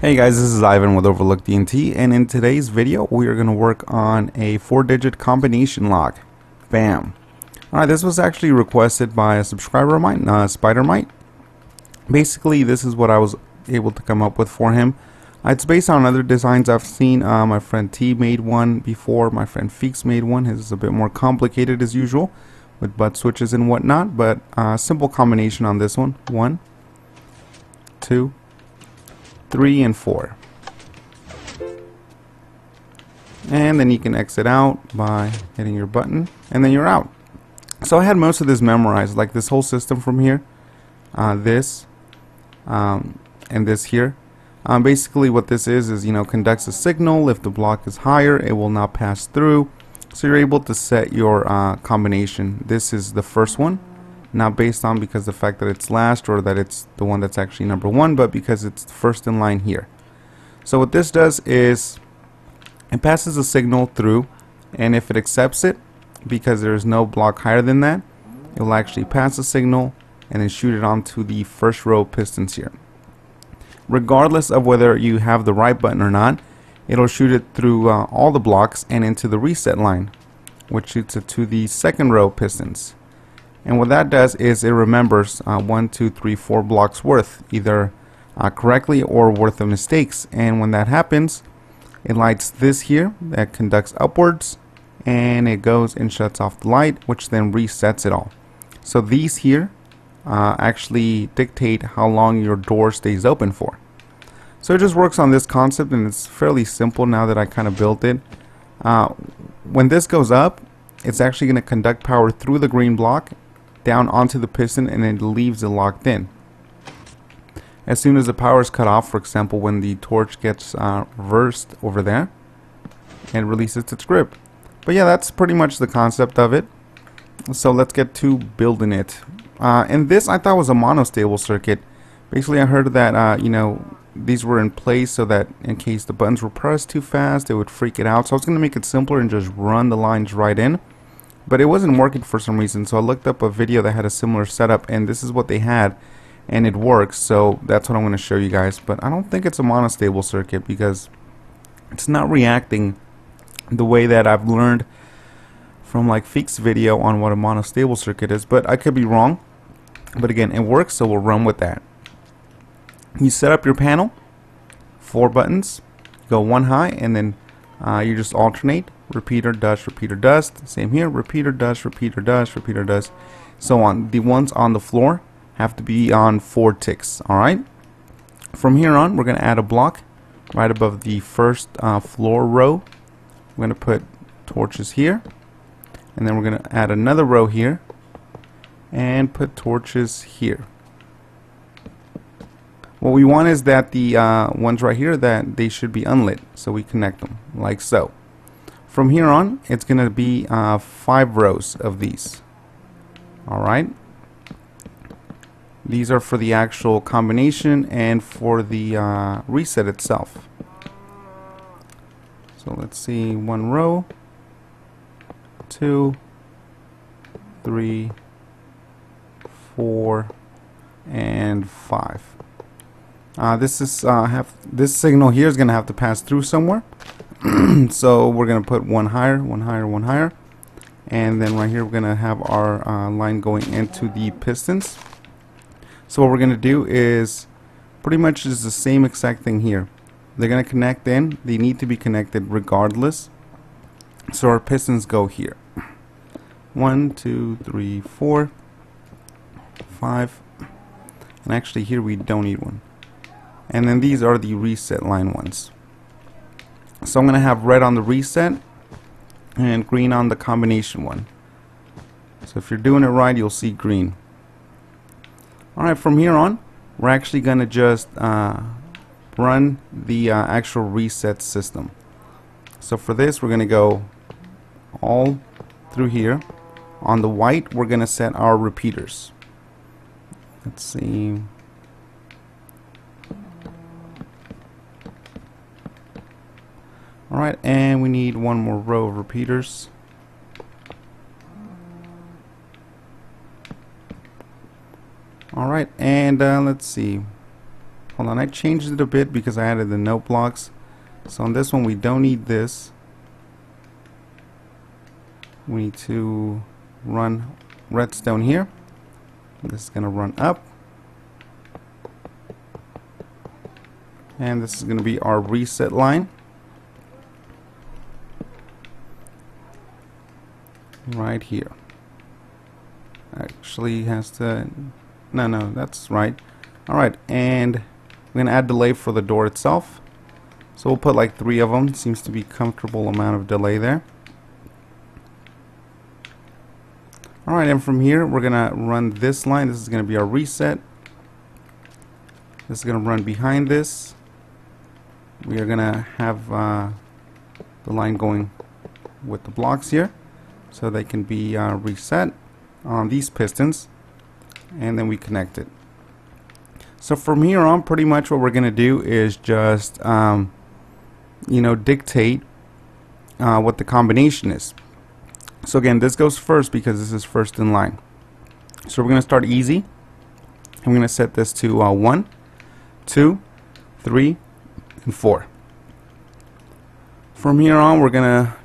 Hey guys, this is Ivan with OverlookeDENT, and in today's video we are going to work on a 4-digit combination lock. Bam! Alright, this was actually requested by a subscriber of mine, Spider-Mite. Basically, this is what I was able to come up with for him. It's based on other designs I've seen. My friend T made one before, my friend Feeks made one. His is a bit more complicated as usual, with butt switches and whatnot, but simple combination on this one. 1, 2, 3 and 4, and then you can exit out by hitting your button and then you're out. So I had most of this memorized, like this whole system from here, this and this here. Basically what this is conducts a signal. If the block is higher, it will not pass through, so you're able to set your combination. This is the first one, not based on because the fact that it's last or that it's the one that's actually number 1, but because it's first in line here. So what this does is it passes a signal through, and if it accepts it, because there is no block higher than that, it will actually pass a signal and then shoot it onto the first row of pistons here. Regardless of whether you have the right button or not, it'll shoot it through all the blocks and into the reset line, which shoots it to the second row of pistons. And what that does is it remembers 1, 2, 3, 4 blocks worth, either correctly or worth of mistakes. And when that happens, it lights this here that conducts upwards, and it goes and shuts off the light, which then resets it all. So these here actually dictate how long your door stays open for. So it just works on this concept, and it's fairly simple now that I kind of built it. When this goes up, it's actually going to conduct power through the green block down onto the piston, and it leaves it locked in. As soon as the power is cut off, for example when the torch gets reversed over there, it releases its grip. But yeah, that's pretty much the concept of it. So let's get to building it. And this I thought was a monostable circuit. Basically I heard that these were in place so that in case the buttons were pressed too fast, it would freak it out. So I was going to make it simpler and just run the lines right in. But it wasn't working for some reason, so I looked up a video that had a similar setup, and this is what they had, and it works. So that's what I'm going to show you guys. But I don't think it's a monostable circuit because it's not reacting the way that I've learned from like Feeks' video on what a monostable circuit is. But I could be wrong. But again, it works, so we'll run with that. You set up your panel, 4 buttons, go 1 high, and then you just alternate. Repeater does, repeater does. Same here. Repeater does, repeater does, repeater does. So on. The ones on the floor have to be on 4 ticks. Alright. From here on, we're going to add a block right above the first floor row. We're going to put torches here. And then we're going to add another row here. And put torches here. What we want is that the ones right here, that they should be unlit. So we connect them like so. From here on, it's going to be 5 rows of these. Alright. These are for the actual combination and for the reset itself. So let's see, 1 row, 2, 3, 4, and 5. This signal here is going to have to pass through somewhere. So we're going to put 1 higher, 1 higher, 1 higher, and then right here we're going to have our line going into the pistons. So what we're going to do is pretty much is the same exact thing here. They're going to connect in. They need to be connected regardless. So our pistons go here. 1, 2, 3, 4, 5, and actually here we don't need one. And then these are the reset line ones. So I'm going to have red on the reset and green on the combination one. So if you're doing it right, you'll see green. Alright, from here on, we're actually going to just run the actual reset system. So for this, we're going to go all through here. On the white, we're going to set our repeaters. Let's see. Alright, and we need 1 more row of repeaters. Alright, and let's see. hold on, I changed it a bit because I added the note blocks. So on this one we don't need this. We need to run redstone here. This is going to run up. And this is going to be our reset line. Right here. Actually has to, no, that's right. Alright, and we're going to add delay for the door itself. So we'll put like 3 of them. Seems to be comfortable amount of delay there. Alright, and from here we're going to run this line. This is going to be our reset. This is going to run behind this. We are going to have the line going with the blocks here, so they can be reset on these pistons, and then we connect it. So from here on, pretty much what we're going to do is just dictate what the combination is. So again, this goes first because this is first in line. So we're going to start easy. I'm going to set this to 1, 2, 3, and 4. From here on,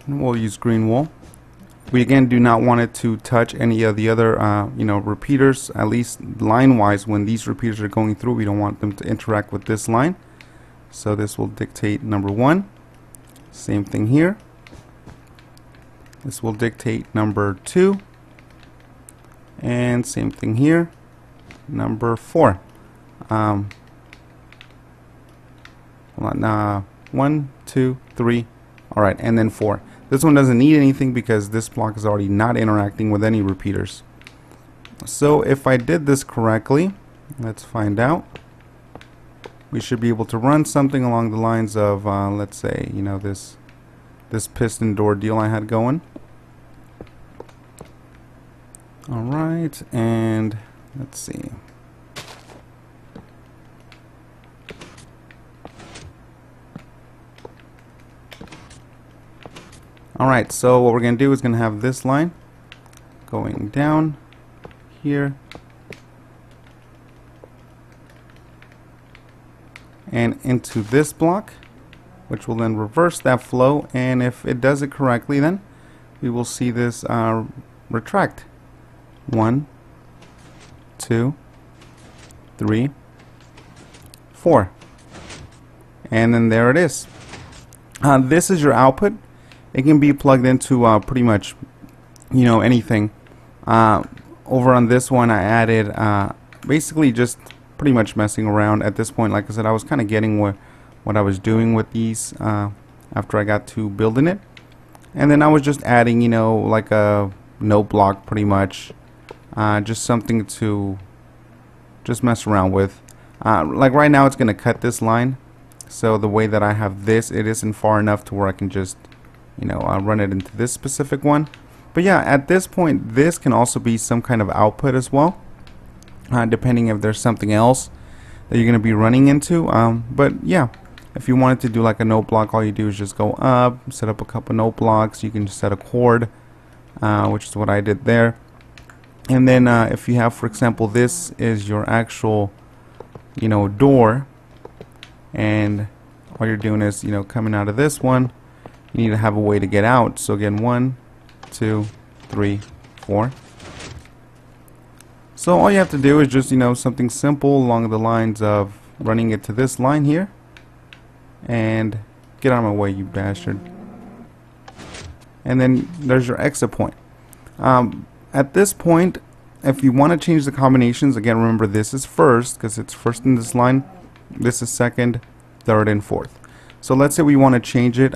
we'll use green wool. We again do not want it to touch any of the other repeaters, at least line wise. When these repeaters are going through, we don't want them to interact with this line. So this will dictate number 1. Same thing here. This will dictate number 2, and same thing here, number 4. Hold on, 1, 2, 3. All right, and then 4. This one doesn't need anything because this block is already not interacting with any repeaters. So if I did this correctly, let's find out. We should be able to run something along the lines of, let's say, this piston door deal I had going. All right, and let's see. Alright, so what we're going to do is going to have this line going down here and into this block, which will then reverse that flow, and if it does it correctly, then we will see this retract. 1, 2, 3, 4, and then there it is. This is your output. It can be plugged into pretty much anything. Over on this one I added basically just pretty much messing around at this point. Like I said, I was kind of getting what I was doing with these after I got to building it, and then I was just adding like a note block, pretty much just something to just mess around with. Like right now it's gonna cut this line, so the way that I have this, it isn't far enough to where I can just run it into this specific one. But yeah, at this point this can also be some kind of output as well, depending if there's something else that you're going to be running into. But yeah, if you wanted to do like a note block, all you do is just go up, set up a couple note blocks. You can just set a cord, which is what I did there. And then if you have, for example, this is your actual door, and all you're doing is coming out of this one, you need to have a way to get out. So again, 1, 2, 3, 4. So all you have to do is just something simple along the lines of running it to this line here, and get out of my way, you bastard. And then there's your exit point. At this point, if you want to change the combinations, again, remember this is first because it's first in this line, this is second, third, and fourth. So let's say we want to change it.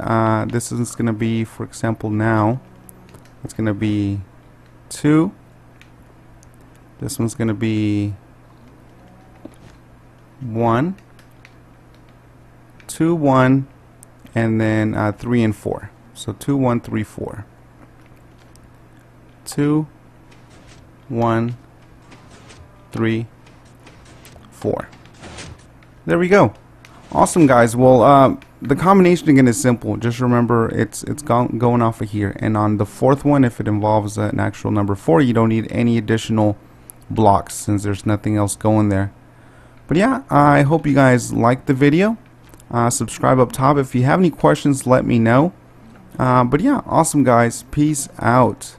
This is going to be, for example, now it's going to be 2. This one's going to be 1, 2, 1, and then 3 and 4. So 2, 1, 3, 4. 2, 1, 3, 4. There we go. Awesome, guys. Well, the combination again is simple. Just remember it's going off of here, and on the fourth one, if it involves an actual number 4, you don't need any additional blocks since there's nothing else going there. But yeah, I hope you guys liked the video. Subscribe up top. If you have any questions, let me know. But yeah, awesome guys. Peace out.